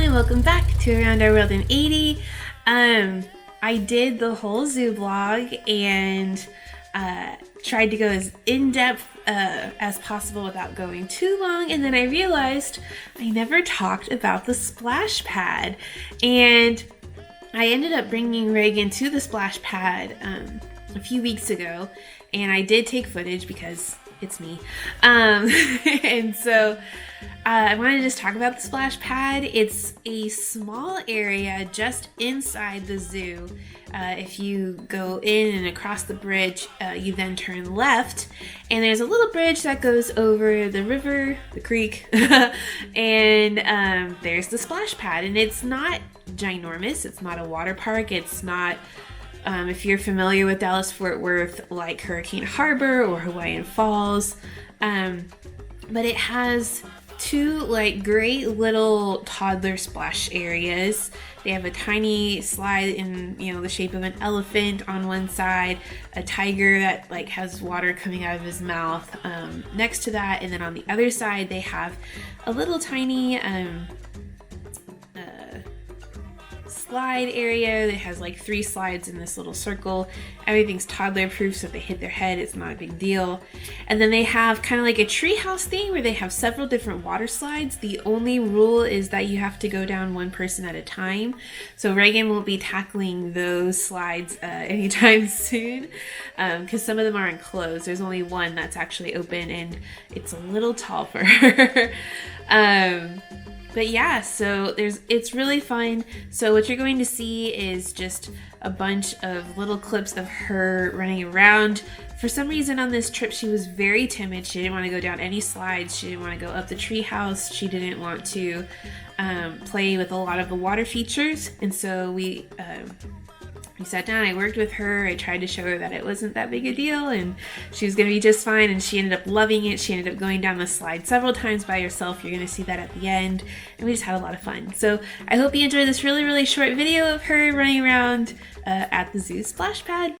and welcome back to Around Our World in 80. I did the whole zoo vlog and tried to go as in-depth as possible without going too long, and then I realized I never talked about the splash pad, and I ended up bringing Reagan to the splash pad a few weeks ago, and I did take footage because it's me. And so I wanted to just talk about the splash pad. It's a small area just inside the zoo. If you go in and across the bridge, you then turn left, and there's a little bridge that goes over the river, the creek, and there's the splash pad. And it's not ginormous. It's not a water park. It's not, if you're familiar with Dallas-Fort Worth, like Hurricane Harbor or Hawaiian Falls, but it has two great little toddler splash areas. They have a tiny slide in the shape of an elephant on one side, a tiger that has water coming out of his mouth next to that, and then on the other side they have a little tiny slide area that has 3 slides in this little circle. Everything's toddler proof, so if they hit their head, it's not a big deal. And then they have kind of like a treehouse thing where they have several different water slides. The only rule is that you have to go down one person at a time. So Reagan won't be tackling those slides anytime soon because some of them are enclosed. There's only one that's actually open, and it's a little tall for her. But yeah, so it's really fun. So what you're going to see is just a bunch of little clips of her running around. For some reason on this trip, she was very timid. She didn't want to go down any slides. She didn't want to go up the treehouse. She didn't want to play with a lot of the water features. And so we sat down, I worked with her, I tried to show her that it wasn't that big a deal and she was going to be just fine, and she ended up loving it. She ended up going down the slide several times by herself. You're going to see that at the end, and we just had a lot of fun. So I hope you enjoyed this really, really short video of her running around at the zoo splash pad.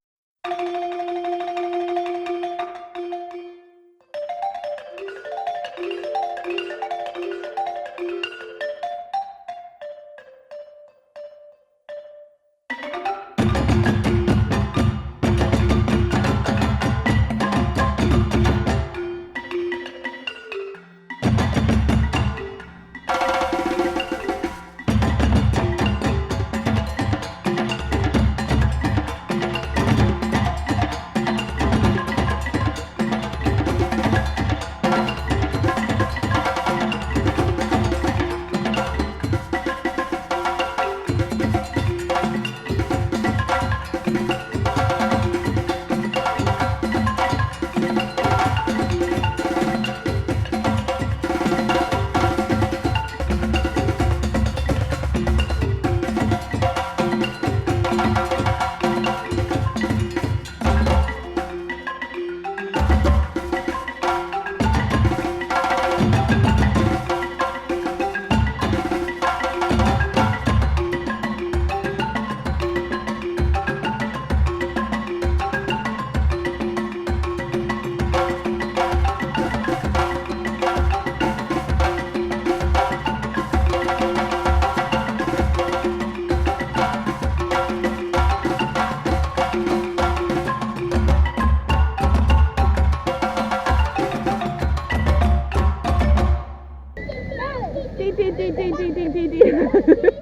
Ding, ding, ding, ding, ding, ding, ding, ding.